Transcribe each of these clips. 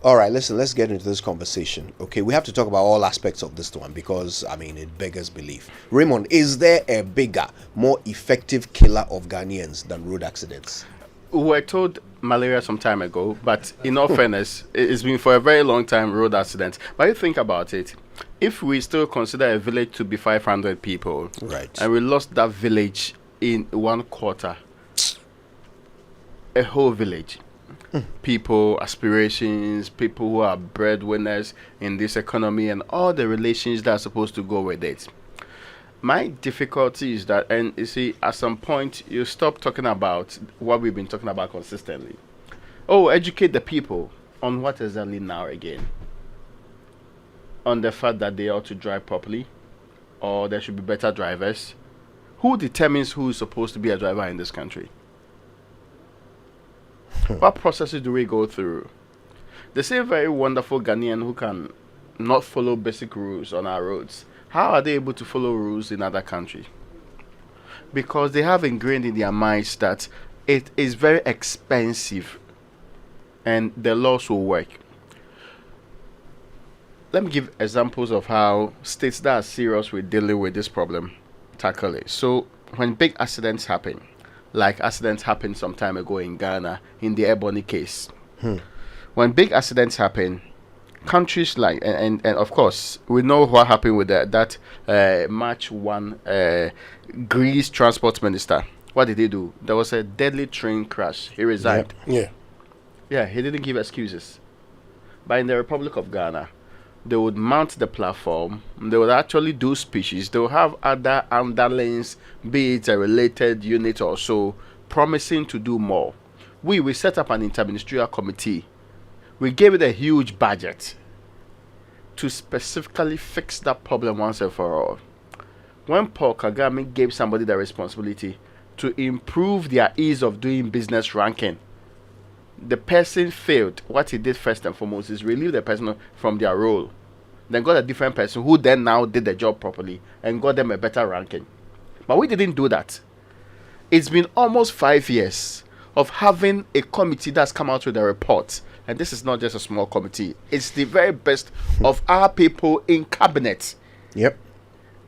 All right, listen, let's get into this conversation. Okay, we have to talk about all aspects of this one because, I mean, it beggars belief. Raymond, is there a bigger, more effective killer of Ghanaians than road accidents? We were told malaria some time ago, but in all fairness, it's been for a very long time road accidents. But you think about it, if we still consider a village to be 500 people, right, and we lost that village in 1/4, a whole village, people, aspirations, people who are breadwinners in this economy, and all the relations that are supposed to go with it. My difficulty is that, and you see, at some point, you stop talking about what we've been talking about consistently. Oh, educate the people on what exactly now again? On the fact that they ought to drive properly, or there should be better drivers. Who determines who is supposed to be a driver in this country? What processes do we go through? The same very wonderful Ghanaian who can not follow basic rules on our roads, how are they able to follow rules in other countries? Because they have ingrained in their minds that it is very expensive and the laws will work. Let me give examples of how states that are serious with dealing with this problem tackle it. So when big accidents happen, like accidents happened some time ago in Ghana in the Ebony case, when big accidents happen, countries like and of course we know what happened with that March 1 Greece transport minister. What did he do? There was a deadly train crash. He resigned. Yeah, he didn't give excuses. But in the Republic of Ghana, they would mount the platform, they would actually do speeches, they would have other underlings, be it a related unit or so, promising to do more. We set up an interministerial committee. We gave it a huge budget to specifically fix that problem once and for all. When Paul Kagame gave somebody the responsibility to improve their ease of doing business ranking, the person failed. What he did first and foremost is relieve the person from their role, then got a different person who then now did the job properly and got them a better ranking. But we didn't do that. It's been almost 5 years of having a committee that's come out with a report, and this is not just a small committee, it's the very best of our people in cabinet,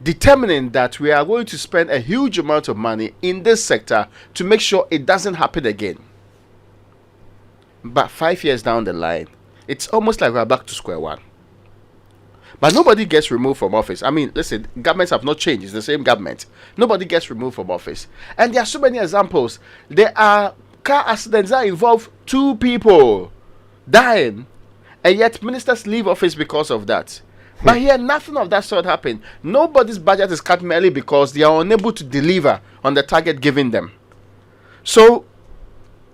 determining that we are going to spend a huge amount of money in this sector to make sure it doesn't happen again. But 5 years down the line, it's almost like we're back to square one. But nobody gets removed from office. I mean, listen, governments have not changed. It's the same government. Nobody gets removed from office. And there are so many examples. There are car accidents that involve 2 people dying, and yet ministers leave office because of that. But here, nothing of that sort happened. Nobody's budget is cut merely because they are unable to deliver on the target given them. So,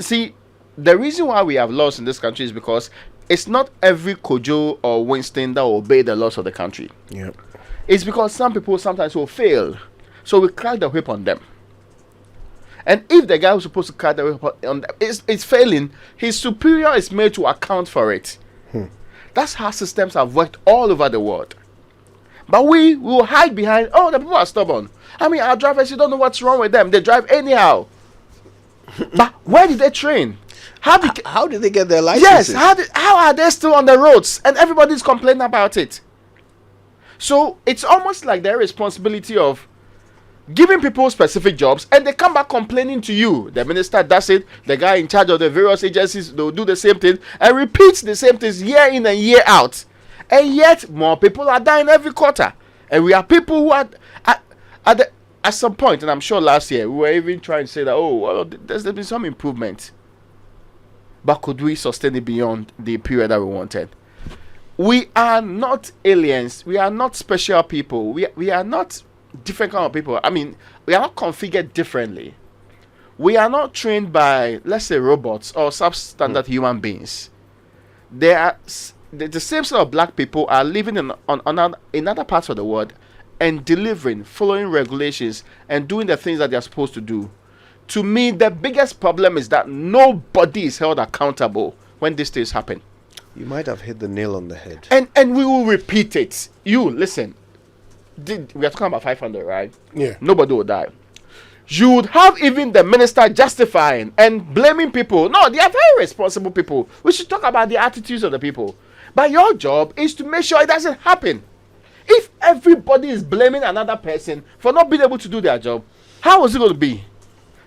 see, the reason why we have laws in this country is because it's not every Kojo or Winston that will obey the laws of the country. It's because some people sometimes will fail. So we crack the whip on them. And if the guy who's supposed to crack the whip on them is failing, his superior is made to account for it. That's how systems have worked all over the world. But we will hide behind, oh, the people are stubborn. I mean, our drivers, you don't know what's wrong with them. They drive anyhow. But where did they train? How did they get their licenses? Yes, how are they still on the roads and everybody's complaining about it? So it's almost like their responsibility of giving people specific jobs, and they come back complaining to you. The minister does it, the guy in charge of the various agencies, they'll do the same thing and repeats the same things year in and year out. And yet more people are dying every quarter. And we are people who are at some point, and I'm sure last year we were even trying to say that, oh, well, there's been some improvement. But could we sustain it beyond the period that we wanted? We are not aliens. We are not special people. We are not different kind of people. I mean, we are not configured differently. We are not trained by, let's say, robots or substandard human beings. They are the same sort of black people are living in other parts of the world and delivering, following regulations, and doing the things that they are supposed to do. To me, the biggest problem is that nobody is held accountable when these things happen. You might have hit the nail on the head. And we will repeat it. You, listen. We are talking about 500, right? Yeah. Nobody will die. you would have even the minister justifying and blaming people. No, they are very responsible people. We should talk about the attitudes of the people. But your job is to make sure it doesn't happen. If everybody is blaming another person for not being able to do their job, how is it going to be?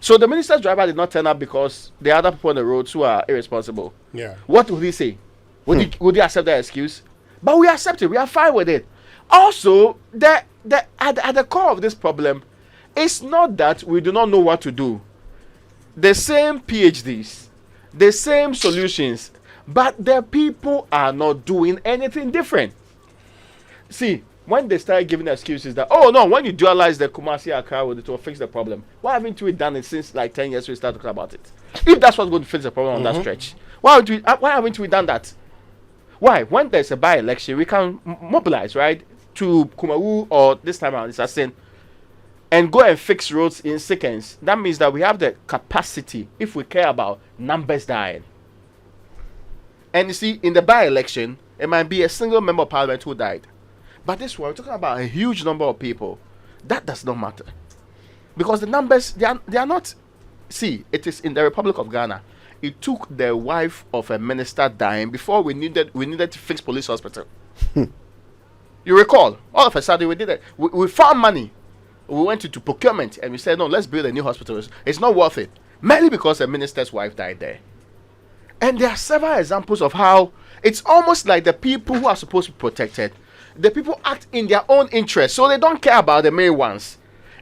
So the minister's driver did not turn up because there are other people on the roads who are irresponsible. Yeah. What would he say? Would he accept that excuse? But we accept it. We are fine with it. Also, at the core of this problem, it's not that we do not know what to do. The same PhDs, the same solutions, but the people are not doing anything different. See, when they start giving excuses that, oh no, when you dualize the Kumasi Accra road, it will fix the problem. Why haven't we done it since like 10 years we started talking about it? If that's what's going to fix the problem on that stretch, why haven't we done that? Why? When there's a by-election, we can mobilize, right, to Kumawu or this time around, it's a sin, and go and fix roads in seconds. That means that we have the capacity, if we care about numbers dying. And you see, in the by-election, it might be a single member of parliament who died. But this one, we're talking about a huge number of people. That does not matter. Because the numbers, they are not... See, it is in the Republic of Ghana. It took the wife of a minister dying before we needed to fix police hospital. You recall? All of a sudden, we did it. We found money. We went into procurement and we said, no, let's build a new hospital. It's not worth it. Mainly because a minister's wife died there. And there are several examples of how it's almost like the people who are supposed to be protected, the people act in their own interest, so they don't care about the main ones.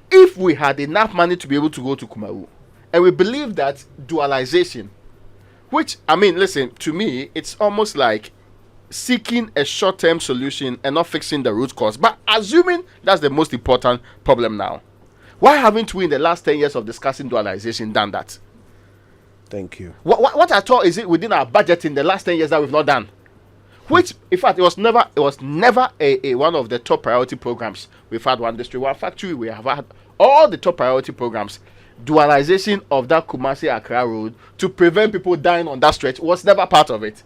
If we had enough money to be able to go to Kumawu, and we believe that dualization, which, I mean, listen, to me, it's almost like seeking a short-term solution and not fixing the root cause. But assuming that's the most important problem now, why haven't we in the last 10 years of discussing dualization done that? Thank you. What I thought is it within our budget in the last 10 years that we've not done? Which, in fact, it was never a one of the top priority programs. We've had one district, one factory, we have had all the top priority programs. Dualization of that Kumasi Accra road to prevent people dying on that stretch was never part of it.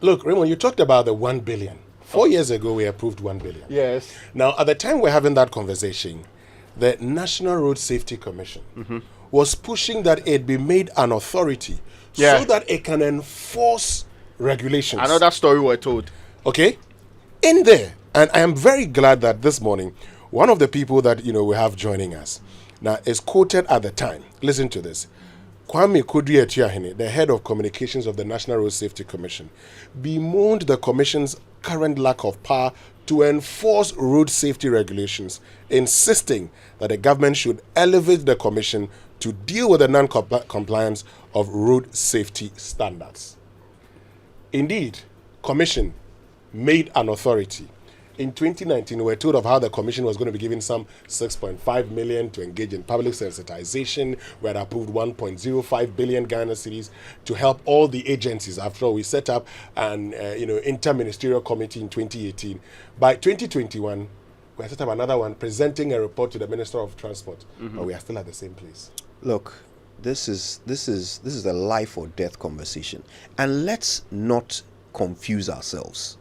Look, Raymond, you talked about the 1 billion. 4 years ago, we approved 1 billion. Yes. Now, at the time we're having that conversation, the National Road Safety Commission was pushing that it be made an authority so that it can enforce regulations. Another story we're told. Okay? In there, and I am very glad that this morning, one of the people that, we have joining us, now is quoted at the time. Listen to this. Kwame Kodua Atuahene, the head of communications of the National Road Safety Commission, bemoaned the commission's current lack of power to enforce road safety regulations, insisting that the government should elevate the commission to deal with the non-compliance of road safety standards. Indeed, commission made an authority. In 2019, we were told of how the commission was going to be given some 6.5 million to engage in public sensitization. We had approved 1.05 billion Ghana cedis to help all the agencies. After all, we set up an inter-ministerial committee in 2018. By 2021, we set up another one, presenting a report to the Minister of Transport. But we are still at the same place. Look, this is a life or death conversation, and let's not confuse ourselves.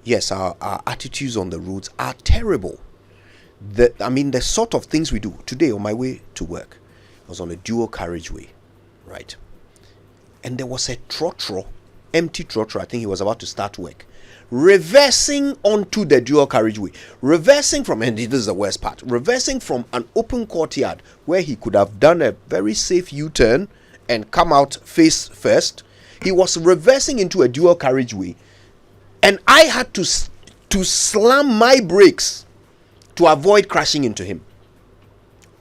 Yes, our attitudes on the roads are terrible. The sort of things we do. Today, on my way to work, I was on a dual carriageway, right? And there was a empty trotro. I think he was about to start work, reversing onto the dual carriageway. And this is the worst part, reversing from an open courtyard where he could have done a very safe U-turn and come out face first. He was reversing into a dual carriageway. And I had to slam my brakes to avoid crashing into him.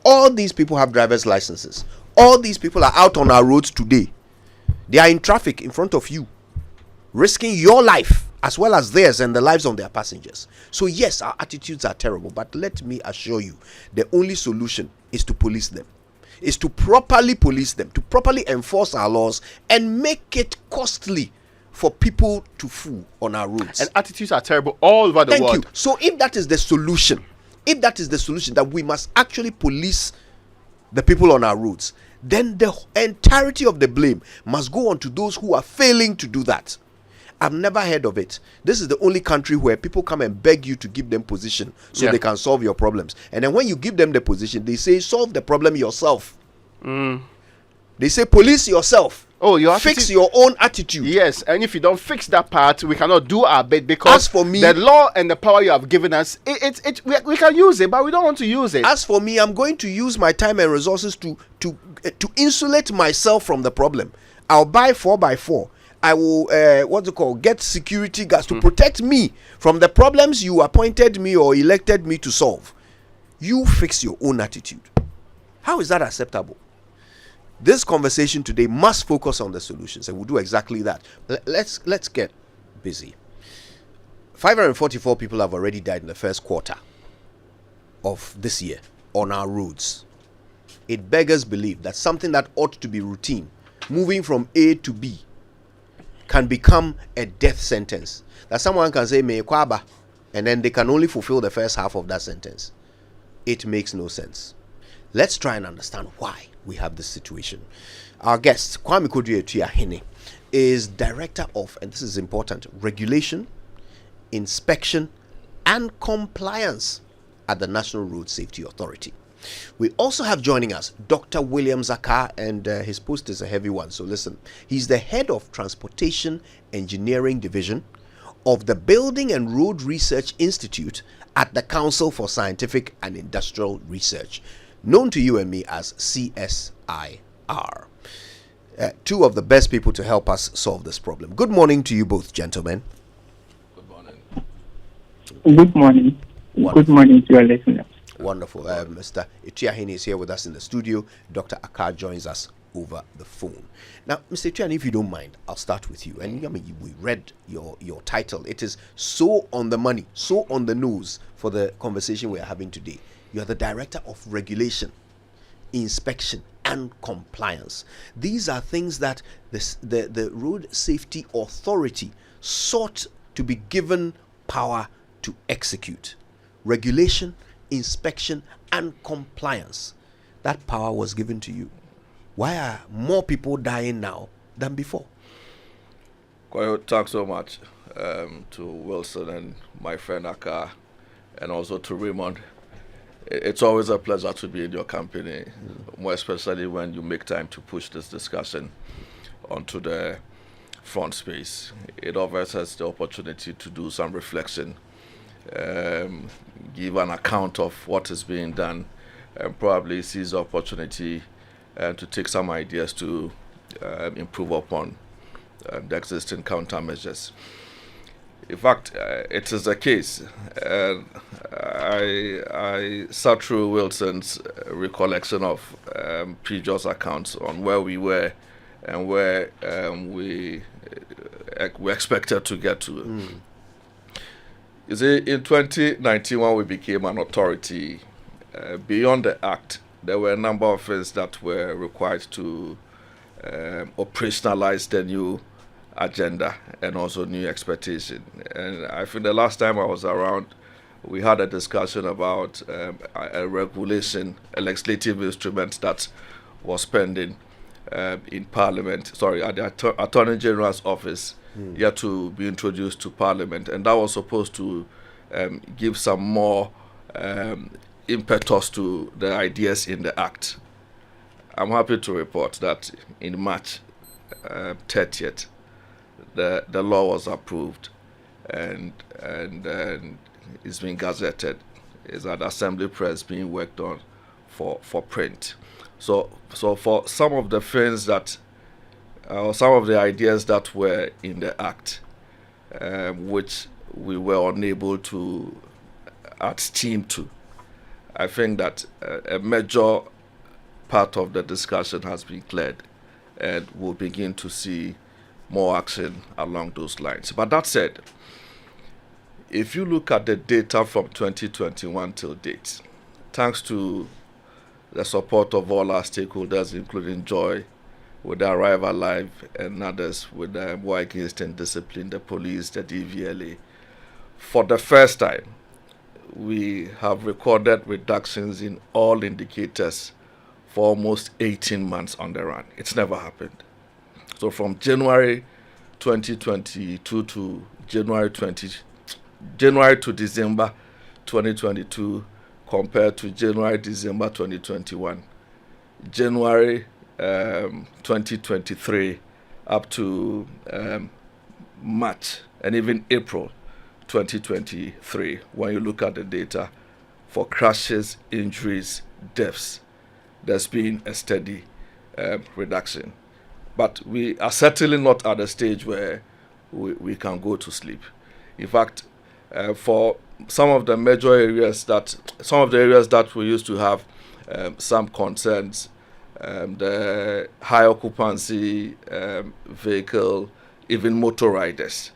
All these people have driver's licenses. All these people are out on our roads today. They are in traffic in front of you, risking your life as well as theirs and the lives of their passengers. So yes, our attitudes are terrible, but let me assure you, the only solution is to police them. Is to properly police them, to properly enforce our laws and make it costly for people to fool on our roads. And attitudes are terrible all over the world. Thank you. So if that is the solution, that we must actually police the people on our roads, then the entirety of the blame must go on to those who are failing to do that. I've never heard of it. This is the only country where people come and beg you to give them position so they can solve your problems. And then when you give them the position, they say, solve the problem yourself. They say, police yourself. Oh, your fix your own attitude. Yes, and if you don't fix that part, we cannot do our bit, because as for me, the law and the power you have given us, we can use it, but we don't want to use it. As for me, I'm going to use my time and resources to insulate myself from the problem. I'll buy 4x4. I will get security guards to protect me from the problems you appointed me or elected me to solve. You fix your own attitude. How is that acceptable? This conversation today must focus on the solutions, and we'll do exactly that. Let's get busy. 544 people have already died in the first quarter of this year on our roads. It beggars belief that something that ought to be routine, moving from A to B, can become a death sentence. That someone can say, "Me kwaba," and then they can only fulfill the first half of that sentence. It makes no sense. Let's try and understand why we have this situation. Our guest, Kwame Kodua Atuahene, is Director of, and this is important, Regulation, Inspection, and Compliance at the National Road Safety Authority. We also have joining us Dr. William Ackaah, and his post is a heavy one, so listen. He's the Head of Transportation Engineering Division of the Building and Road Research Institute at the Council for Scientific and Industrial Research, known to you and me as CSIR. Two of the best people to help us solve this problem. Good morning to you both, gentlemen. Good morning. Good morning. Wonderful. Good morning to your listeners. Wonderful. Mr. Atuahene is here with us in the studio. Dr. Ackaah joins us over the phone. Now, Mr. Atuahene, if you don't mind, I'll start with you. And I mean, we read your title. It is so on the money, so on the nose for the conversation we are having today. You are the Director of Regulation, Inspection, and Compliance. These are things that the Road Safety Authority sought to be given power to execute. Regulation, inspection, and compliance. That power was given to you. Why are more people dying now than before? Thanks so much to Wilson and my friend Ackaah, and also to Raymond. It's always a pleasure to be in your company, more especially when you make time to push this discussion onto the front space. It offers us the opportunity to do some reflection, give an account of what is being done, and probably seize the opportunity to take some ideas to improve upon the existing countermeasures. In fact, it is the case. I sat through Wilson's recollection of previous accounts on where we were and where we expected to get to. You see, in 2019, when we became an authority, beyond the Act, there were a number of things that were required to operationalize the new agenda and also new expectation. And I think the last time I was around, we had a discussion about a regulation, a legislative instrument that was pending in Parliament, at the Attorney General's office, yet to be introduced to Parliament. And that was supposed to give some more impetus to the ideas in the Act. I'm happy to report that in March 30th, the law was approved and it's been gazetted. It's at Assembly Press being worked on for print. So for some of the things that, some of the ideas that were in the Act, which we were unable to add steam to, I think that a major part of the discussion has been cleared, and we'll begin to see more action along those lines. But that said, if you look at the data from 2021 till date, thanks to the support of all our stakeholders, including Joy, with the Arrive Alive and others, with the War Against Indiscipline, the police, the DVLA, for the first time, we have recorded reductions in all indicators for almost 18 months on the run. It's never happened. So from January 2022 to January to December 2022 compared to December 2021. January 2023 up to March and even April 2023, when you look at the data for crashes, injuries, deaths, there's been a steady reduction. But we are certainly not at a stage where we can go to sleep. In fact, for some of the major areas that we used to have some concerns, the high occupancy vehicle, even motor riders,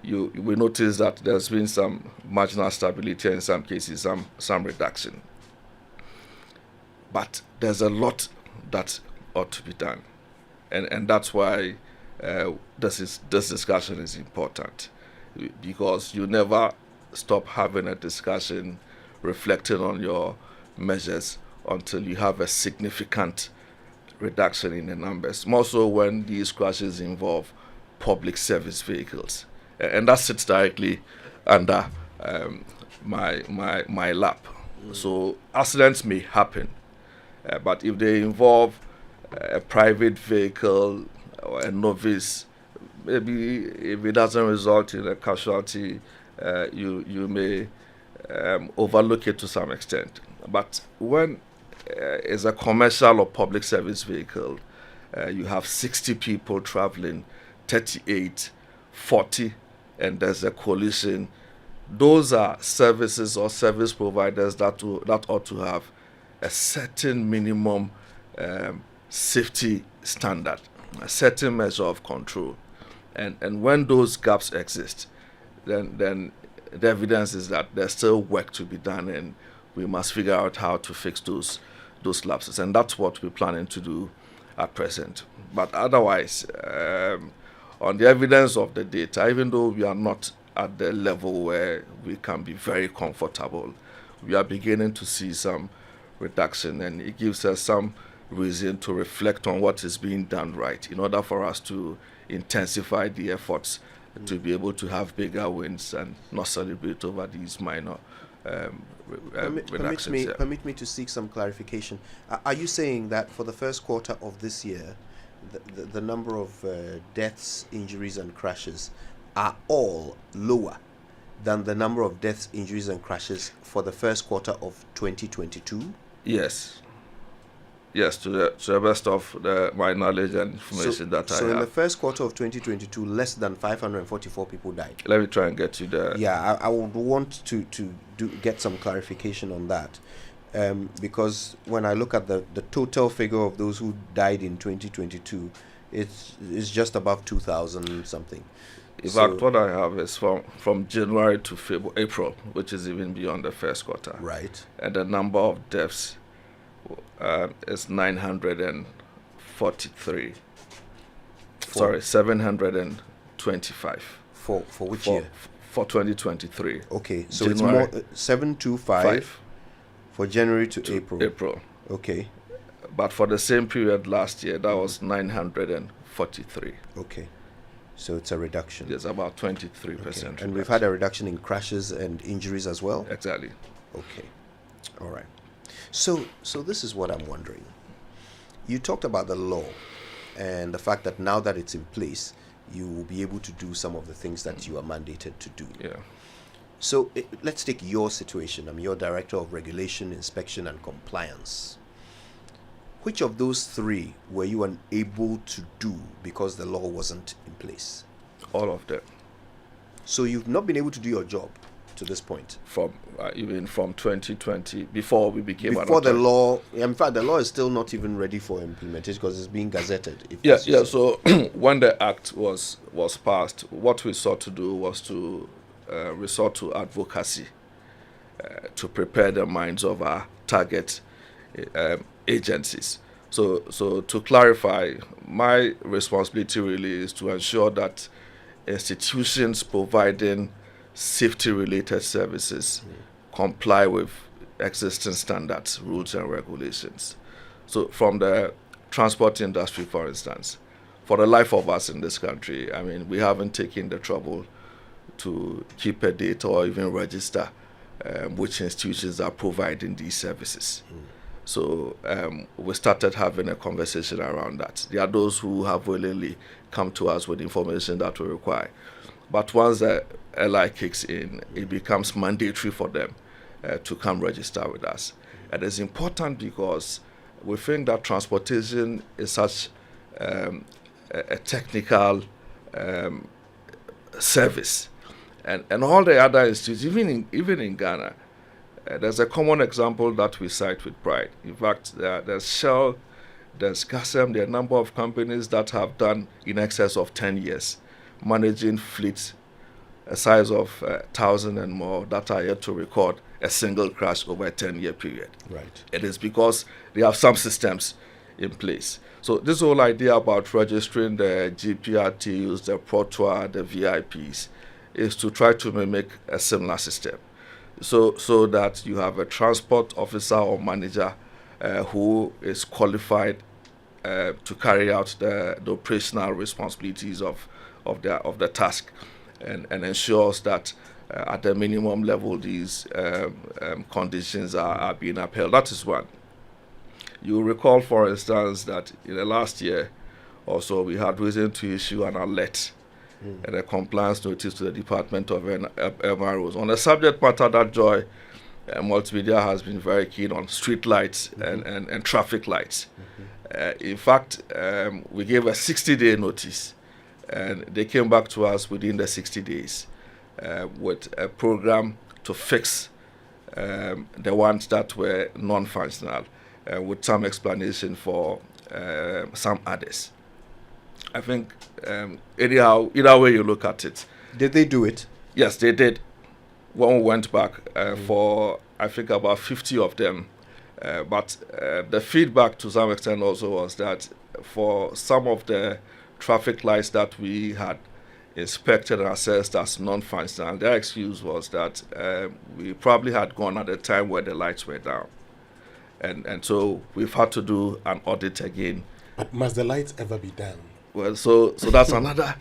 we notice that there's been some marginal stability, and in some cases some reduction. But there's a lot that ought to be done, and that's why this discussion is important, because you never stop having a discussion reflecting on your measures until you have a significant reduction in the numbers, more so when these crashes involve public service vehicles, and that sits directly under my lap. So accidents may happen, but if they involve a private vehicle or a novice, maybe if it doesn't result in a casualty, you may overlook it to some extent. But when it's a commercial or public service vehicle, you have 60 people traveling, 38, 40, and there's a collision. Those are services or service providers that ought to have a certain minimum safety standard, a certain measure of control. And when those gaps exist, then the evidence is that there's still work to be done, and we must figure out how to fix those lapses. And that's what we're planning to do at present. But otherwise, on the evidence of the data, even though we are not at the level where we can be very comfortable, we are beginning to see some reduction, and it gives us some reason to reflect on what is being done right in order for us to intensify the efforts to be able to have bigger wins and not celebrate over these minor reductions. Permit me to seek some clarification. Are you saying that for the first quarter of this year, the number of deaths, injuries, and crashes are all lower than the number of deaths, injuries, and crashes for the first quarter of 2022? Yes, to the best of my knowledge and information that I have. So in the first quarter of 2022, less than 544 people died. Let me try and get you there. Yeah, I would want to get some clarification on that, because when I look at the total figure of those who died in 2022, it's just above 2,000 something. In fact, what I have is from January to April, which is even beyond the first quarter. Right. And the number of deaths is 943. 725. For which year? For 2023. Okay, so January, it's more 725 for January to April. April. Okay. But for the same period last year, that was 943. Okay. So it's a reduction. Yes, about 23%. Okay. And we've had a reduction in crashes and injuries as well? Exactly. Okay. All right. So this is what I'm wondering. You talked about the law and the fact that now that it's in place, you will be able to do some of the things that you are mandated to do. Yeah. So let's take your situation. I'm your Director of Regulation, Inspection and Compliance. Which of those three were you unable to do because the law wasn't in place? All of them. So you've not been able to do your job to this point? Even from 2020, before we became... Before the law... In fact, the law is still not even ready for implementation because it's being gazetted. So when the act was passed, what we sought to do was to resort to advocacy to prepare the minds of our target agencies. So to clarify, my responsibility really is to ensure that institutions providing safety-related services comply with existing standards, rules, and regulations. So from the transport industry, for instance, for the life of us in this country, I mean, we haven't taken the trouble to keep a data or even register which institutions are providing these services. So we started having a conversation around that. There are those who have willingly come to us with information that we require. But once the LI kicks in, it becomes mandatory for them to come register with us. And it's important because we think that transportation is such a technical service. And all the other institutes, even in Ghana, there's a common example that we cite with pride. In fact, there's Shell, there's Gasem, there are a number of companies that have done in excess of 10 years, managing fleets a size of 1,000 and more that are yet to record a single crash over a 10-year period. Right. It is because they have some systems in place. So this whole idea about registering the GPRTs, the Protoa, the VIPs, is to try to mimic a similar system. So that you have a transport officer or manager who is qualified to carry out the operational responsibilities of the task, and ensures that at the minimum level these conditions are being upheld. That is one. You recall, for instance, that in the last year or so we had reason to issue an alert and a compliance notice to the Department of MROs on a subject matter that Joy Multimedia has been very keen on: street lights and traffic lights. In fact, we gave a 60-day notice, and they came back to us within the 60 days with a program to fix the ones that were non-functional, with some explanation for some others. I think anyhow, either way you look at it. Did they do it? Yes, they did. When we went back for, I think, about 50 of them. But the feedback to some extent also was that for some of the traffic lights that we had inspected and assessed as non-functional, their excuse was that we probably had gone at a time where the lights were down. And so we've had to do an audit again. But must the lights ever be down? Well, so that's another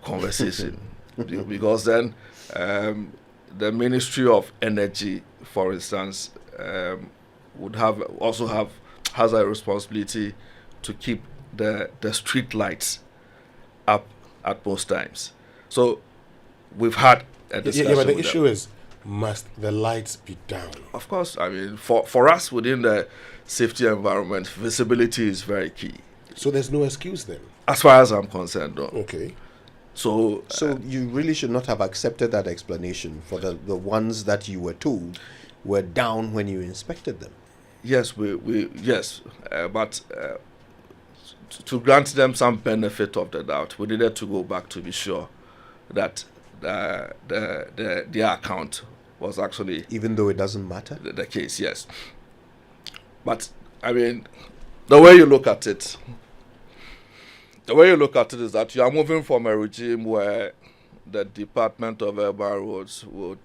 conversation, because then the Ministry of Energy, for instance, has a responsibility to keep the street lights up at most times. So we've had a discussion. Yeah, but the with issue them. is, must the lights be down? Of course, I mean, for us within the safety environment, visibility is very key. So there's no excuse then? As far as I'm concerned, no. Okay. So you really should not have accepted that explanation for the ones that you were told were down when you inspected them. Yes, but to grant them some benefit of the doubt, we needed to go back to be sure that their account was actually, Even though it doesn't matter? the case. Yes, but I mean, the way you look at it is that you are moving from a regime where the Department of Urban Roads would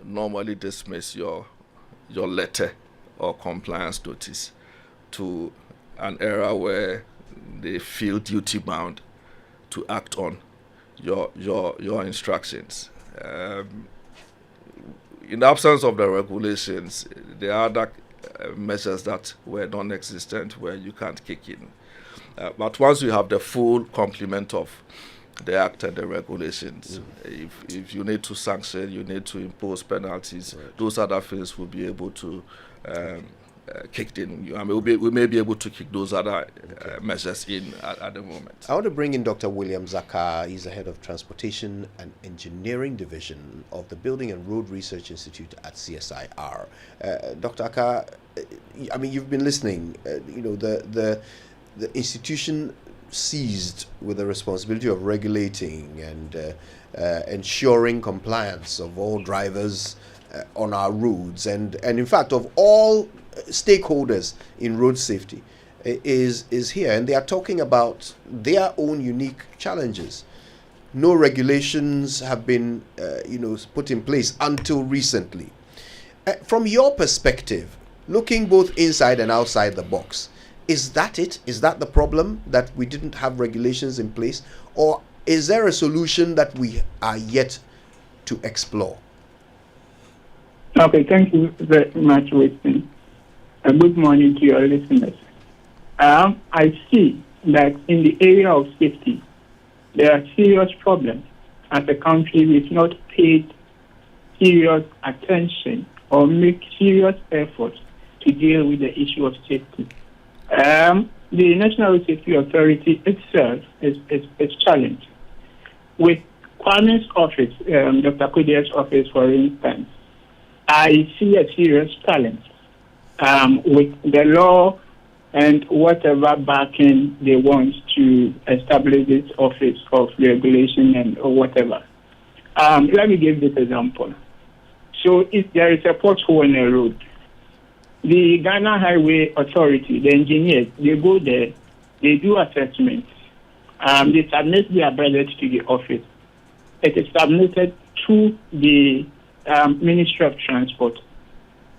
normally dismiss your letter or compliance notice to an era where they feel duty bound to act on your instructions. In the absence of the regulations, there are other measures that were non-existent where you can't kick in. But once you have the full complement of the act and the regulations, if you need to sanction, you need to impose penalties, those other things will be able to kicked in. I mean, we may be able to kick those other measures in at the moment. I want to bring in Dr. William Ackaah. He's the head of Transportation and Engineering Division of the Building and Road Research Institute at CSIR. Dr. Ackaah, I mean, you've been listening. The institution seized with the responsibility of regulating and ensuring compliance of all drivers on our roads and in fact of all stakeholders in road safety is here, and they are talking about their own unique challenges. No regulations have been put in place until recently. From your perspective, looking both inside and outside the box, Is that it? Is that the problem, that we didn't have regulations in place? Or is there a solution that we are yet to explore? Okay, thank you very much, Winston. Good morning to your listeners. I see that in the area of safety, there are serious problems as a country. We've not paid serious attention or make serious efforts to deal with the issue of safety. The National Safety Authority itself is challenged. With Kwame's office, Dr. Kodua's office, for instance, I see a serious challenge with the law and whatever backing they want to establish this office of regulation and or whatever. Let me give this example. So if there is a pothole on a road, the Ghana Highway Authority, the engineers, they go there, they do assessments, they submit their budget to the office. It is submitted to the Ministry of Transport.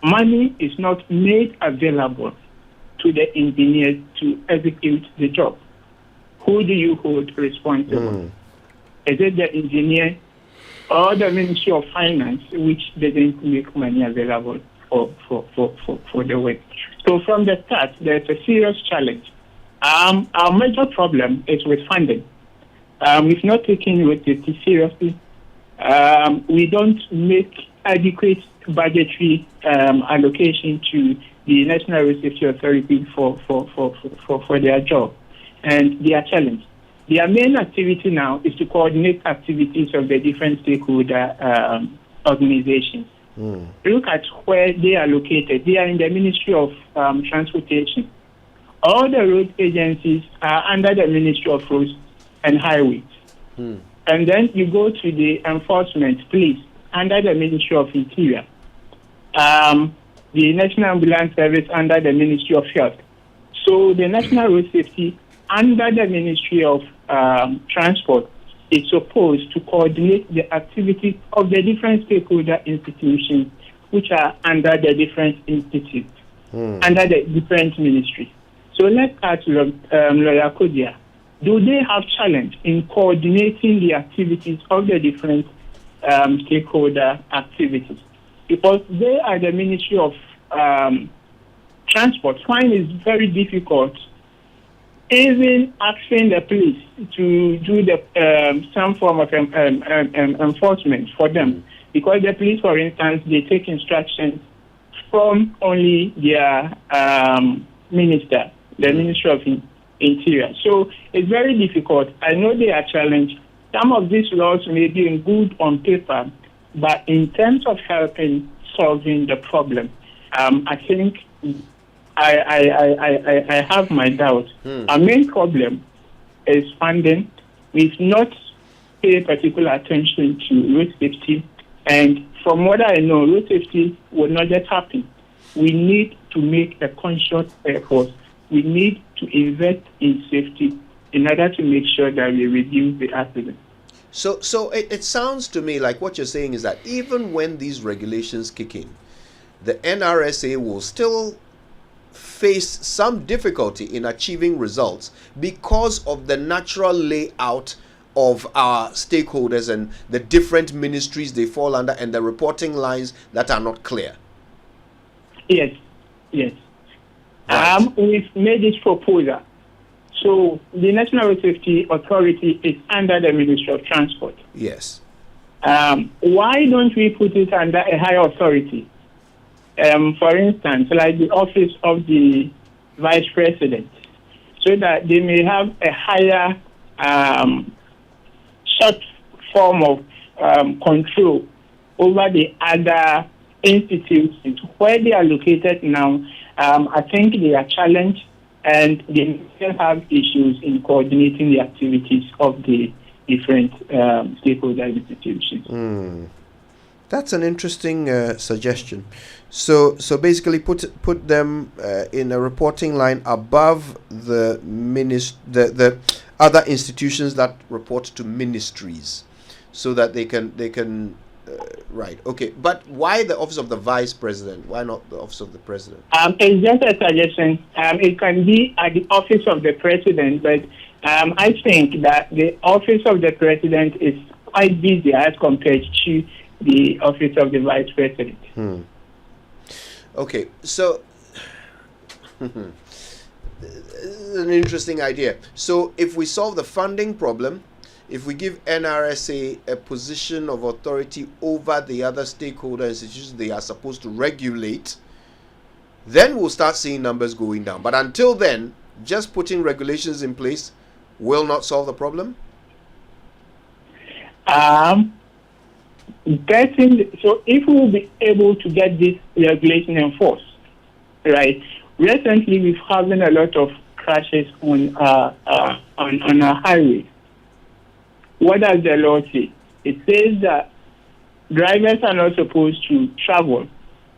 Money is not made available to the engineers to execute the job. Who do you hold responsible? Is it the engineer or the Ministry of Finance, which doesn't make money available for the work? So from the start, there's a serious challenge. Our major problem is with funding. We've not taken it seriously. We don't make adequate budgetary allocation to the National Road Safety Authority for their job, and they are challenged. Their main activity now is to coordinate activities of the different stakeholder organizations. Look at where they are located. They are in the Ministry of Transportation. All the road agencies are under the Ministry of Roads and Highways. And then you go to the enforcement, police, under the Ministry of Interior. The National Ambulance Service under the Ministry of Health. So the National Road Safety under the Ministry of Transport is supposed to coordinate the activities of the different stakeholder institutions which are under the different institutes, under the different ministries. So let's ask Lawyer Kodua, do they have challenge in coordinating the activities of the different stakeholder activities? Because they are the Ministry of Transport. Find it very difficult even asking the police to do the some form of enforcement for them, because the police, for instance, they take instructions from only their minister, the Ministry of Interior. So it's very difficult. I know they are challenged. Some of these laws may be good on paper, but in terms of helping solving the problem, I think I have my doubts. Our main problem is funding. We've not paid particular attention to road safety, and from what I know, road safety will not just happen. We need to make a conscious effort. We need to invest in safety in order to make sure that we reduce the accidents. So it sounds to me like what you're saying is that even when these regulations kick in, the NRSA will still face some difficulty in achieving results because of the natural layout of our stakeholders and the different ministries they fall under and the reporting lines that are not clear. Yes. Right. We've made this proposal. So the National Road Safety Authority is under the Ministry of Transport. Yes. Why don't we put it under a higher authority? For instance, like the office of the Vice President, so that they may have a higher short form of control over the other institutions where they are located now. I think they are challenged and they still have issues in coordinating the activities of the different stakeholder institutions. That's an interesting suggestion. So basically, put them in a reporting line above the other institutions that report to ministries, so that they can Right. Okay. But why the office of the vice president? Why not the office of the president? It's just a suggestion. It can be at the office of the president, but I think that the office of the president is quite busy as compared to the office of the vice president. Okay. So, an interesting idea. So, if we solve the funding problem, if we give NRSA a position of authority over the other stakeholder institutions they are supposed to regulate, then we'll start seeing numbers going down. But until then, just putting regulations in place will not solve the problem? So if we will be able to get this regulation enforced, right? Recently, we've having a lot of crashes on our highways. What does the law say? It says that drivers are not supposed to travel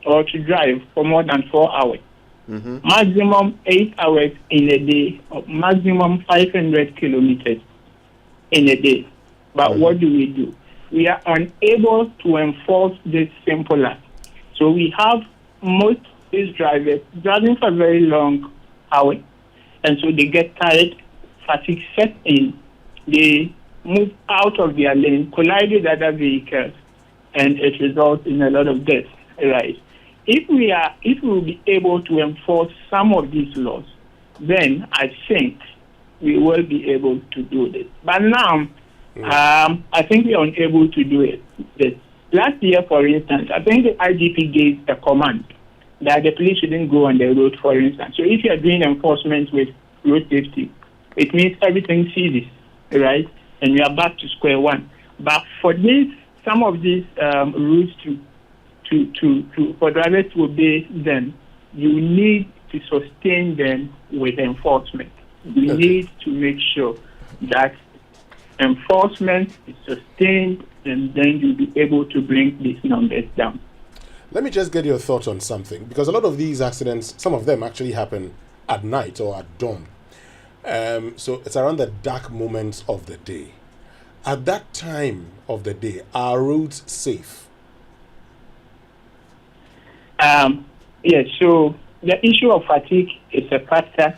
or to drive for more than 4 hours. Maximum 8 hours in a day, or maximum 500 kilometers in a day. But what do? We are unable to enforce this simple act. So we have most of these drivers driving for very long hours, and so they get tired, fatigue sets in, they move out of their lane, collide with other vehicles, and it results in a lot of deaths, right? If we will be able to enforce some of these laws, then I think we will be able to do this. But now, I think we are unable to do it. Last year, for instance, I think the IGP gave a command that the police shouldn't go on the road, for instance. So if you are doing enforcement with road safety, it means everything ceases, right? And we are back to square one. But for this, some of these rules for drivers to obey them, you need to sustain them with enforcement. We need to make sure that enforcement is sustained, and then you'll be able to bring these numbers down. Let me just get your thoughts on something, because a lot of these accidents, some of them actually happen at night or at dawn. So it's around the dark moments of the day. At that time of the day, are roads safe? Yes, so the issue of fatigue is a factor.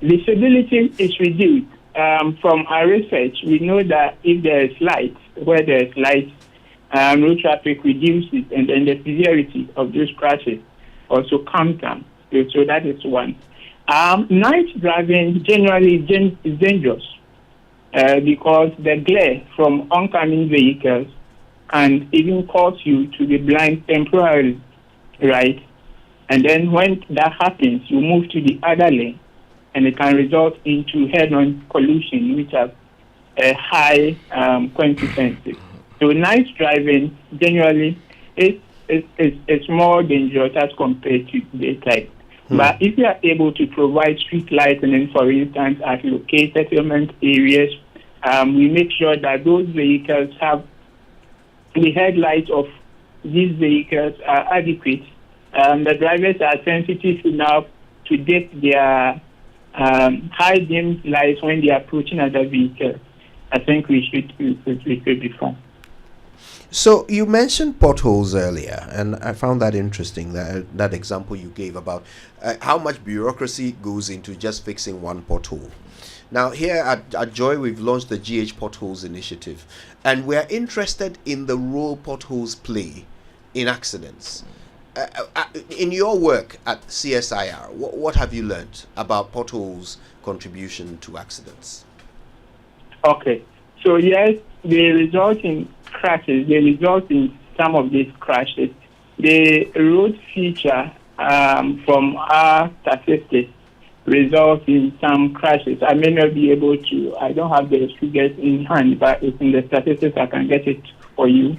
Visibility is reduced. From our research, we know that if there is light, where there is light, road traffic reduces, and then the severity of those crashes also comes down. So that is one. Night driving generally is dangerous because the glare from oncoming vehicles can even cause you to be blind temporarily, right? And then when that happens, you move to the other lane, and it can result into head-on collision, which have a high consequences. So night driving generally is more dangerous as compared to daytime. But if you are able to provide street lighting, for instance, at located settlement areas, we make sure that those vehicles have the headlights of these vehicles are adequate. The drivers are sensitive enough to dip their high beam lights when they are approaching other vehicles. I think we should be fine. So you mentioned potholes earlier, and I found that interesting, that example you gave about how much bureaucracy goes into just fixing one pothole. Now here at Joy, we've launched the GH Potholes Initiative, and we're interested in the role potholes play in accidents. In your work at CSIR, what have you learned about potholes' contribution to accidents? Okay, so yes, they result in crashes. They result in some of these crashes. The road feature from our statistics results in some crashes. I may not be able to, I don't have the figures in hand, but it's in the statistics. I can get it for you.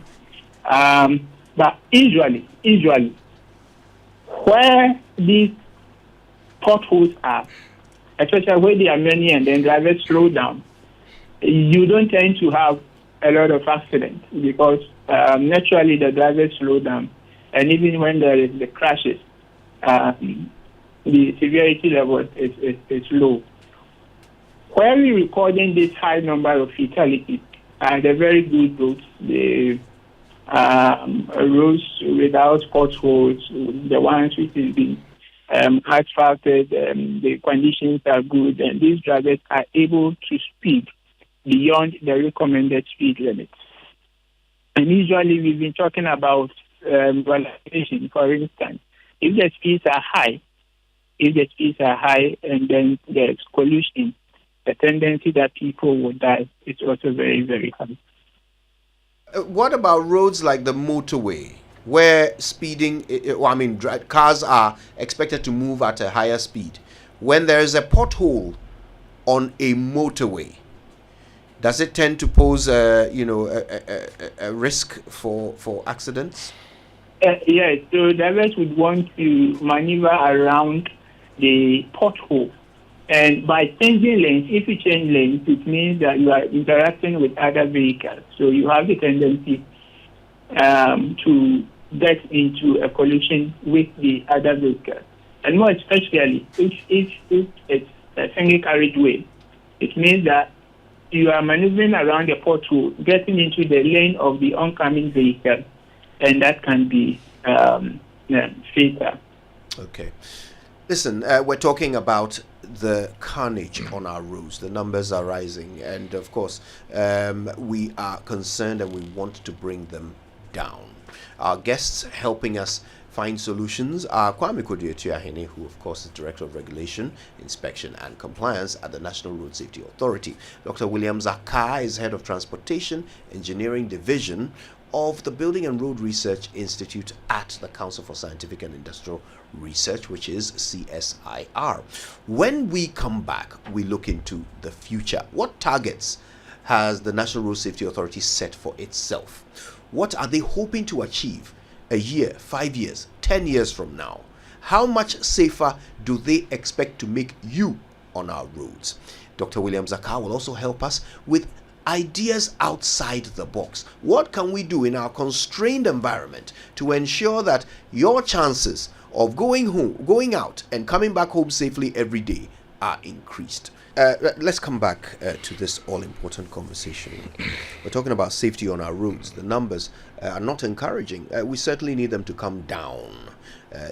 But usually, where these potholes are, especially where there are many and then drivers slow down, you don't tend to have a lot of accidents because naturally the drivers slow down, and even when there is the crashes, the severity level is low. Where we're recording this high number of fatalities, the very good roads, the roads without potholes, the ones which has been asphalted, the conditions are good, and these drivers are able to speed beyond the recommended speed limits. And usually we've been talking about violation, for instance. If the speeds are high, and then there's collision, the tendency that people will die is also very, very high. What about roads like the motorway, where speeding, cars are expected to move at a higher speed? When there is a pothole on a motorway, does it tend to pose a risk for accidents? Yes, so drivers would want to maneuver around the pothole. And by changing lanes, if you change lanes, it means that you are interacting with other vehicles. So you have the tendency to get into a collision with the other vehicles. And more especially, if it's a single carriageway, it means that you are maneuvering around the pothole, getting into the lane of the oncoming vehicle, and that can be fatal. Okay. Listen, we're talking about the carnage on our roads. The numbers are rising, and of course, we are concerned and we want to bring them down. Our guests helping us find solutions are Kwame Kodua Atuahene, who of course is Director of Regulation, Inspection and Compliance at the National Road Safety Authority. Dr. Ackaah is Head of Transportation Engineering Division of the Building and Road Research Institute at the Council for Scientific and Industrial Research, which is CSIR. When we come back, we look into the future. What targets has the National Road Safety Authority set for itself? What are they hoping to achieve a year, 5 years, 10 years from now? How much safer do they expect to make you on our roads? Dr. Ackaah will also help us with ideas outside the box. What can we do in our constrained environment to ensure that your chances of going out and coming back home safely every day are increased? Let's come back to this all-important conversation. We're talking about safety on our roads. The numbers are not encouraging. We certainly need them to come down,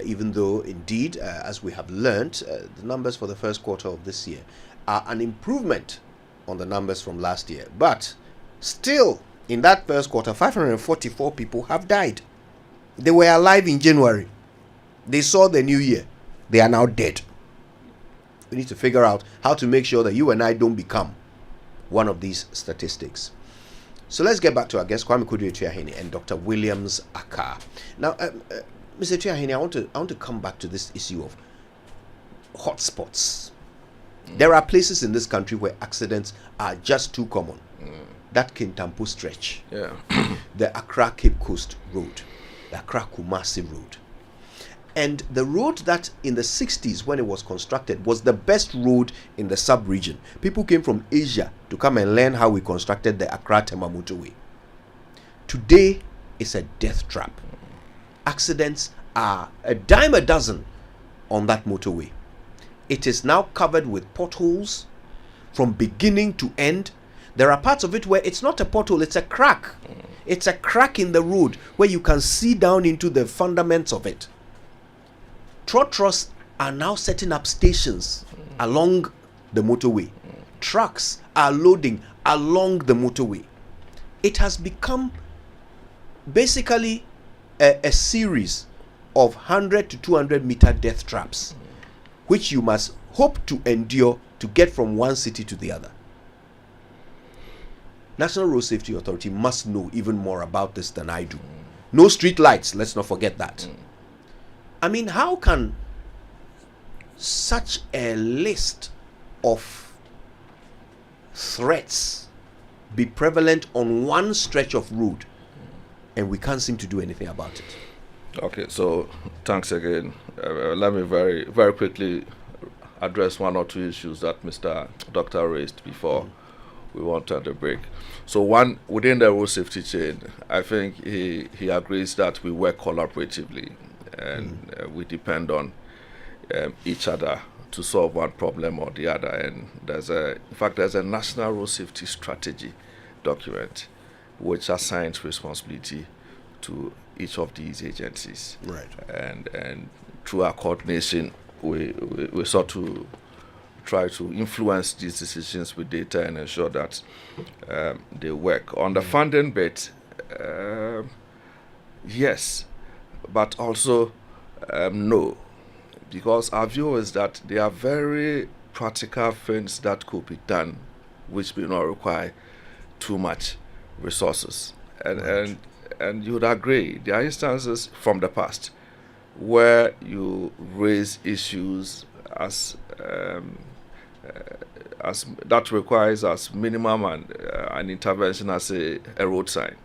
even though, indeed, as we have learnt, the numbers for the first quarter of this year are an improvement on the numbers from last year. But still, in that first quarter, 544 people have died. They were alive in January. They saw the new year. They are now dead. We need to figure out how to make sure that you and I don't become one of these statistics. So let's get back to our guests, Kwame Kodua Atuahene and Dr. Ackaah. Now, Mr. Atuahene, I want to come back to this issue of hotspots. There are places in this country where accidents are just too common. That Kintampo stretch, the Accra Cape Coast Road, the Accra Kumasi Road. And the road that in the 60s, when it was constructed, was the best road in the sub-region. People came from Asia to come and learn how we constructed the Accra-Tema motorway. Today, it's a death trap. Accidents are a dime a dozen on that motorway. It is now covered with potholes from beginning to end. There are parts of it where it's not a pothole, it's a crack. It's a crack in the road where you can see down into the fundaments of it. Trotros are now setting up stations along the motorway. Trucks are loading along the motorway. It has become basically a series of 100 to 200 meter death traps, which you must hope to endure to get from one city to the other. National Road Safety Authority must know even more about this than I do. No street lights, let's not forget that. I mean, how can such a list of threats be prevalent on one stretch of road and we can't seem to do anything about it? Okay, so thanks again. Let me very, very quickly address one or two issues that Mr. Doctor raised before we went on the break. So one, within the road safety chain, I think he agrees that we work collaboratively and we depend on each other to solve one problem or the other. And there's a national road safety strategy document which assigns responsibility to each of these agencies. Right. And through our coordination, we sought to try to influence these decisions with data and ensure that they work. On the funding bit, yes, but also no, because our view is that there are very practical things that could be done which may not require too much resources. And you would agree, there are instances from the past where you raise issues as that requires as minimum an intervention as a road sign.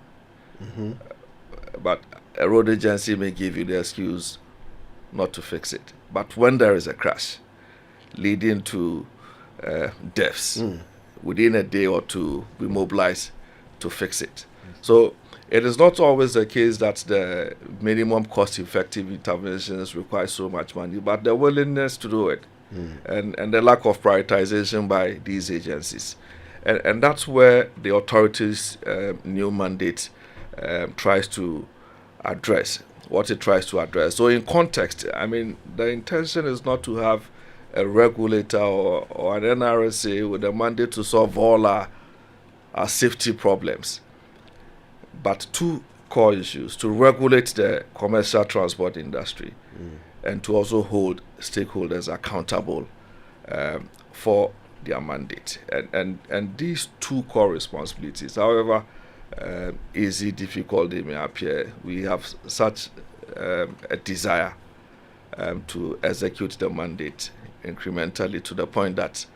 But a road agency may give you the excuse not to fix it. But when there is a crash leading to deaths, within a day or two, we mobilize to fix it. So it is not always the case that the minimum cost-effective interventions require so much money, but the willingness to do it and the lack of prioritization by these agencies. And that's where the authorities' new mandate tries to address, what it tries to address. So in context, I mean, the intention is not to have a regulator or an NRSA with a mandate to solve all our safety problems, but two core issues: to regulate the commercial transport industry and to also hold stakeholders accountable for their mandate. And these two core responsibilities, however easy, difficult they may appear, we have such a desire to execute the mandate incrementally to the point that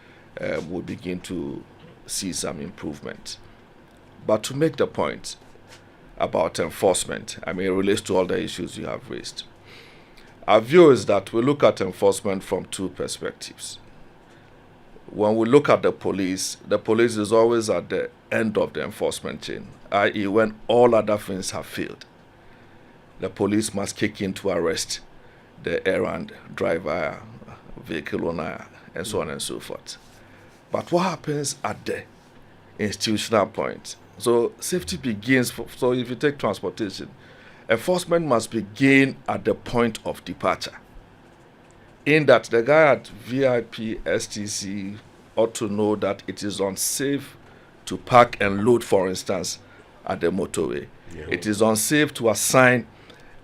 we'll begin to see some improvement. But to make the point about enforcement, I mean, it relates to all the issues you have raised. Our view is that we look at enforcement from two perspectives. When we look at the police is always at the end of the enforcement chain, i.e. when all other things have failed. The police must kick in to arrest the errand driver, vehicle owner, and so on and so forth. But what happens at the institutional point? So safety begins, so if you take transportation, enforcement must begin at the point of departure. In that the guy at VIP STC ought to know that it is unsafe to park and load, for instance, at the motorway. Yeah. It is unsafe to assign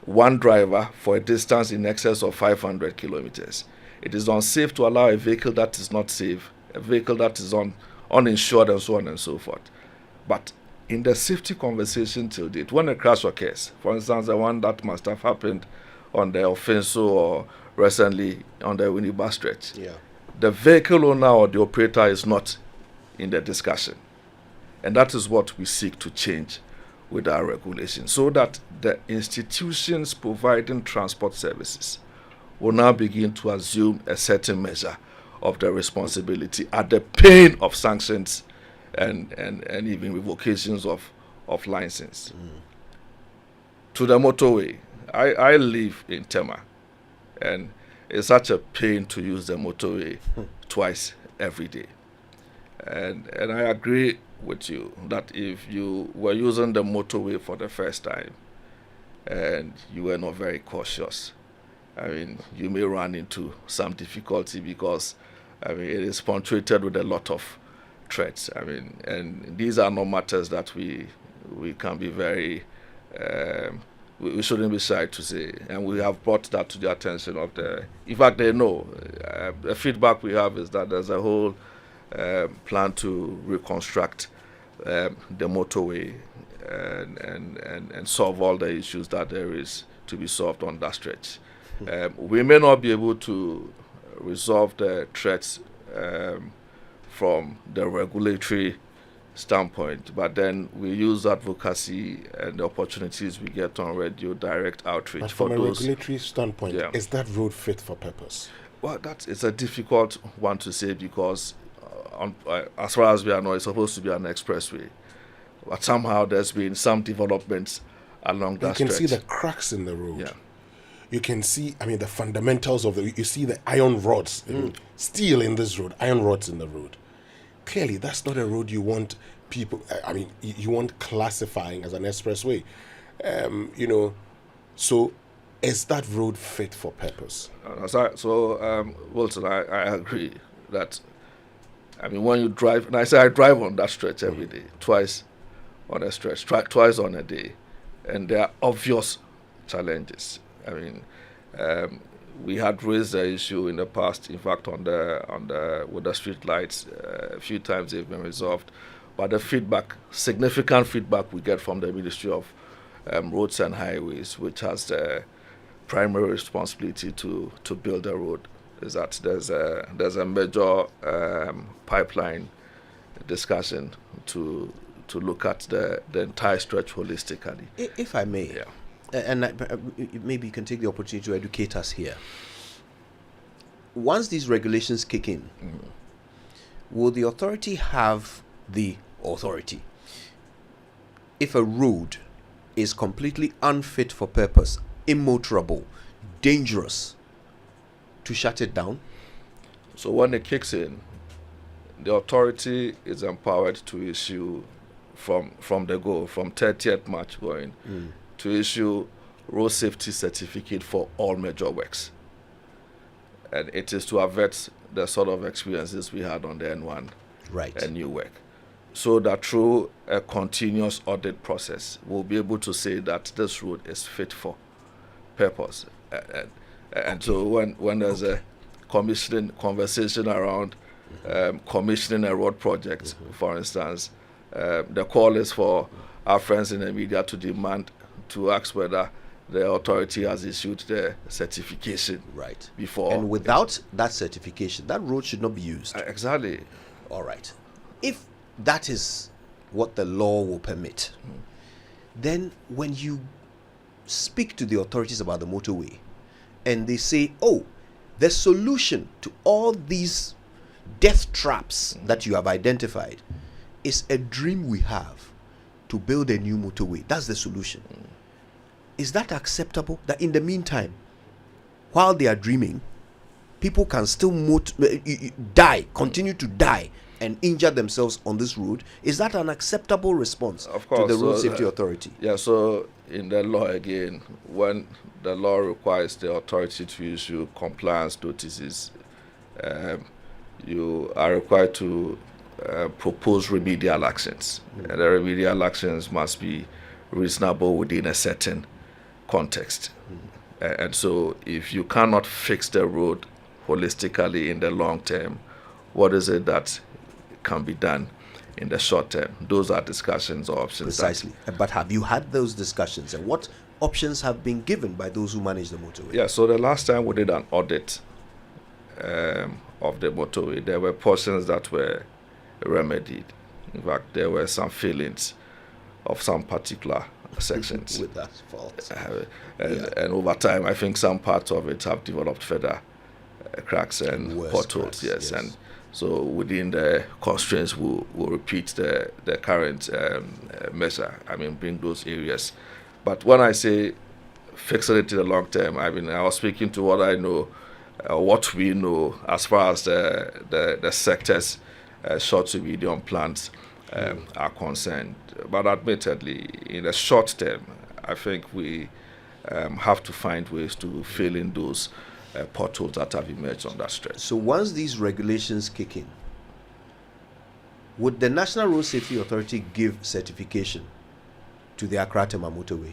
one driver for a distance in excess of 500 kilometers. It is unsafe to allow a vehicle that is not safe, a vehicle that is uninsured, and so on and so forth. But in the safety conversation till date, when a crash occurs, for instance, the one that must have happened on the Offenso or recently on the Winneba stretch, the vehicle owner or the operator is not in the discussion. And that is what we seek to change with our regulation, so that the institutions providing transport services will now begin to assume a certain measure of the responsibility at the pain of sanctions and even revocations of license. To the motorway, I live in Tema, and it's such a pain to use the motorway twice every day. And I agree with you that if you were using the motorway for the first time and you were not very cautious, I mean, you may run into some difficulty because, I mean, it is punctuated with a lot of threats. I mean, and these are not matters that we can be very, we shouldn't be shy to say. And we have brought that to the attention of in fact, they know. The feedback we have is that there's a whole plan to reconstruct the motorway and solve all the issues that there is to be solved on that stretch. We may not be able to resolve the threats from the regulatory standpoint, but then we use advocacy and the opportunities we get on radio, direct outreach. But from a regulatory standpoint, is that road fit for purpose? Well, it's a difficult one to say because as far as we are now, it's supposed to be an expressway. But somehow there's been some developments along that stretch. You can see the cracks in the road. Yeah. You can see, I mean, the fundamentals of you see the iron rods, steel in this road, iron rods in the road. Clearly, that's not a road you want people, I mean, you want classifying as an expressway. So is that road fit for purpose? Wilson, I agree that, I mean, when you drive, and I drive on that stretch every day, twice on a stretch, twice on a day, and there are obvious challenges. I mean, we had raised the issue in the past, in fact, with the street lights, a few times they've been resolved, but the significant feedback we get from the Ministry of Roads and Highways, which has the primary responsibility to build a road, is that there's a major pipeline discussion to look at the entire stretch holistically. If I may, Yeah. and maybe you can take the opportunity to educate us here. Once these regulations kick in, will the authority have the authority, if a road is completely unfit for purpose, immotorable, dangerous, to shut it down? So when it kicks in, the authority is empowered to issue from 30th March going, to issue road safety certificate for all major works. And it is to avert the sort of experiences we had on the N1 Right. and new work. So that through a continuous audit process, we'll be able to say that this road is fit for purpose. And so when there's a commissioning conversation around commissioning a road project, for instance, the call is for our friends in the media to demand, to ask whether the authority has issued the certification Right. before. And without that certification, that road should not be used. Exactly. All right. If that is what the law will permit, then when you speak to the authorities about the motorway and they say, oh, the solution to all these death traps that you have identified is a dream we have to build a new motorway. That's the solution. Is that acceptable? That in the meantime, while they are dreaming, people can still continue to die and injure themselves on this road? Is that an acceptable response Of course, to the Road so Safety Authority? Yeah, so in the law again, when the law requires the authority to issue compliance notices, you are required to propose remedial actions. And the remedial actions must be reasonable within a certain context. And so if you cannot fix the road holistically in the long term, what is it that can be done in the short term? Those are discussions or options. Precisely. But have you had those discussions, and what options have been given by those who manage the motorway? Yeah, so the last time we did an audit of the motorway, there were portions that were remedied. In fact, there were some failings of some particular sections. With that fault. And over time, I think some parts of it have developed further cracks and Worse potholes. cracks, Yes, yes. and so within the constraints, we'll repeat the current measure. I mean, bring those areas. But when I say fixing it in the long term, I mean, I was speaking to what I know, what we know as far as the sector's short to medium plans are concerned. But admittedly, in the short term, I think we have to find ways to fill in those potholes that have emerged on that stretch. So once these regulations kick in, would the National Road Safety Authority give certification to the Accra Tema motorway?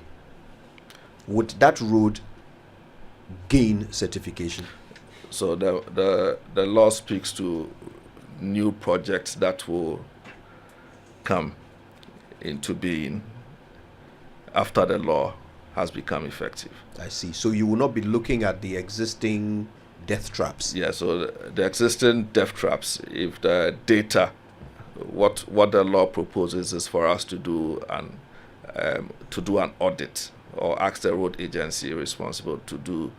Would that road gain certification? So the law speaks to new projects that will come into being after the law has become effective. I see. So you will not be looking at the existing death traps. Yeah, so the existing death traps, if the data, what the law proposes is for us to do an audit, or ask the road agency responsible to do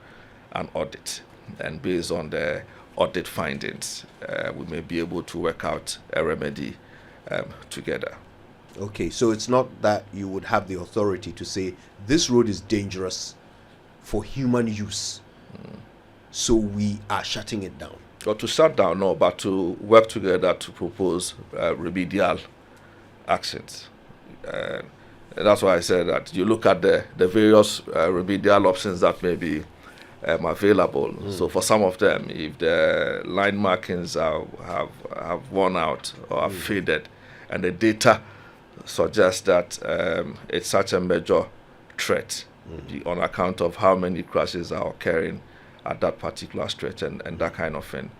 an audit, and based on the audit findings, we may be able to work out a remedy together. Okay, so it's not that you would have the authority to say this road is dangerous for human use, so we are shutting it down. Or to shut down, no, but to work together to propose remedial actions. That's why I said that you look at the various remedial options that may be available. So for some of them, if the line markings have worn out or have faded, and the data suggests that it's such a major threat on account of how many crashes are occurring at that particular stretch and that kind of thing,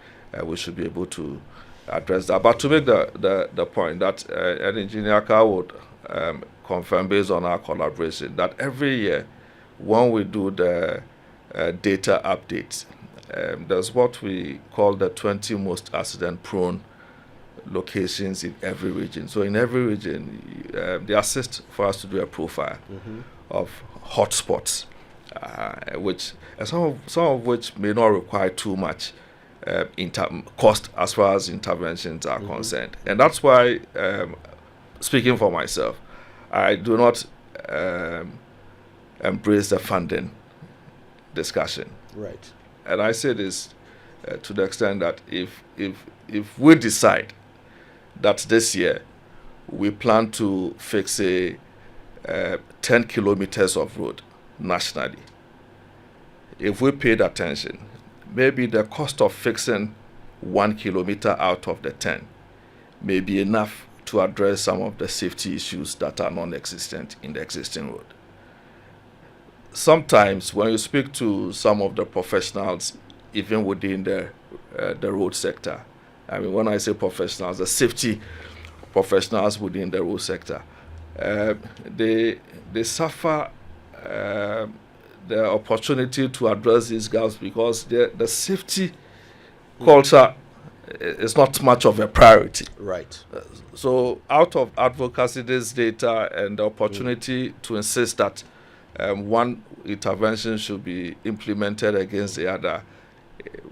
we should be able to address that. But to make the point that an engineer Ackaah would confirm, based on our collaboration, that every year when we do the data updates, there's what we call the 20 most accident-prone locations in every region. So in every region, they assist for us to do a profile of hotspots, which some of which may not require too much cost as far as interventions are concerned. And that's why, speaking for myself, I do not embrace the funding discussion. Right. And I say this to the extent that if we decide that this year we plan to fix 10 kilometers of road nationally, if we paid attention, maybe the cost of fixing 1 kilometer out of the 10 may be enough to address some of the safety issues that are non-existent in the existing road. Sometimes when you speak to some of the professionals, even within the road sector, I mean, when I say professionals, the safety professionals within the road sector, they suffer the opportunity to address these gaps because the safety culture is not much of a priority. Right. So out of advocacy, this data and the opportunity to insist that one intervention should be implemented against the other,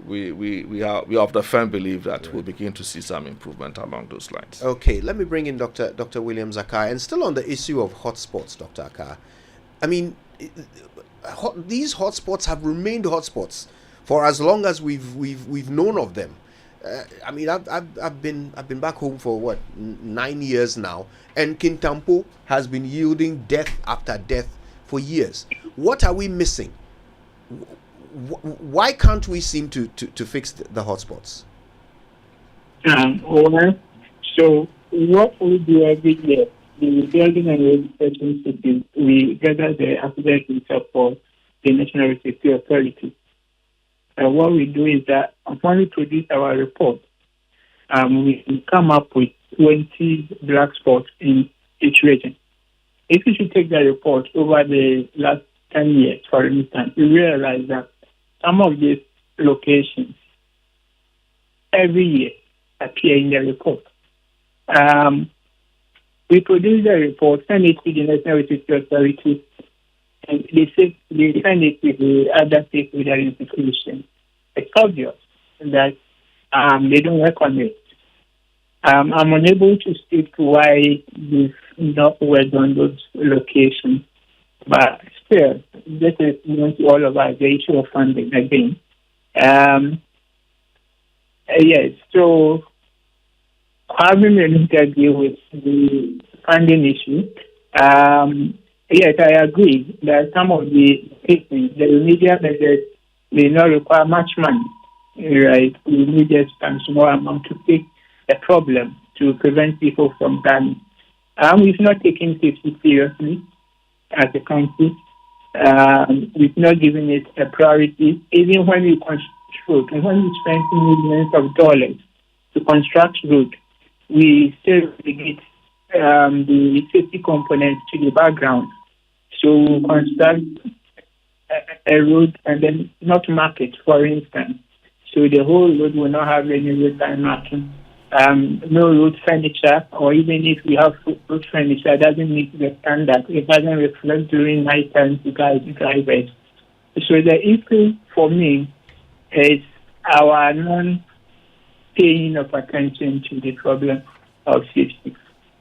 we are of the firm belief that we'll begin to see some improvement along those lines. Okay, let me bring in Dr. Williams Ackaah, and still on the issue of hotspots, Dr. Ackaah. I mean, these hotspots have remained hotspots for as long as we've known of them. I mean, I've been back home for 9 years now, and Kintampo has been yielding death after death for years. What are we missing? Why can't we seem to fix the hotspots? So what we do every year, the building and registration system, we gather the accident data for the National Road Safety Authority. What we do is that when we produce our report, we come up with 20 black spots in each region. If you should take the report over the last 10 years, for instance, you realize that some of these locations every year appear in the report. We produce the report, send it to the National Road Safety Authority, and they send it to the other stakeholder institutions. It's obvious that they don't work on it. I'm unable to speak to why we've not worked on those locations, but still, this is known to all of us, the issue of funding again. Yes, so having an interview with the funding issue, yes, I agree that some of the treatments, the remedial measures, may not require much money, right? We need just a small amount to fix the problem to prevent people from dying. We've not taken safety seriously as a country. We've not given it a priority. Even when we construct, when we spend millions of dollars to construct road, we still relegate the safety components to the background. So we construct a road and then not mark it, for instance. So the whole road will not have any road line marking. No road furniture, or even if we have road furniture, it doesn't meet the standard. It doesn't reflect during night time to guide drivers. So the issue for me is our non-paying of attention to the problem of safety.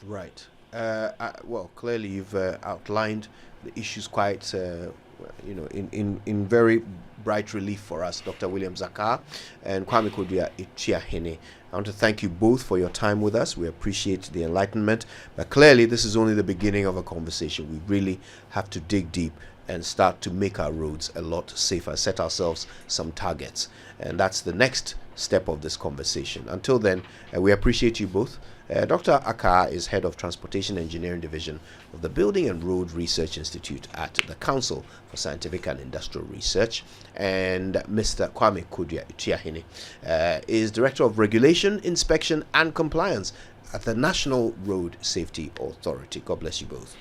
Right. Well, clearly you've outlined the issues quite, in very bright relief for us, Dr. William Ackaah and Kwame Kodua Atuahene. I want to thank you both for your time with us. We appreciate the enlightenment, but clearly this is only the beginning of a conversation. We really have to dig deep and start to make our roads a lot safer, set ourselves some targets, and that's the next step of this conversation. Until then, we appreciate you both. Dr. Ackaah is head of Transportation Engineering Division of the Building and Road Research Institute at the Council for Scientific and Industrial Research, and Mr. Kwame Kodua Atuahene is Director of Regulation, Inspection and Compliance at the National Road Safety Authority. God bless you both.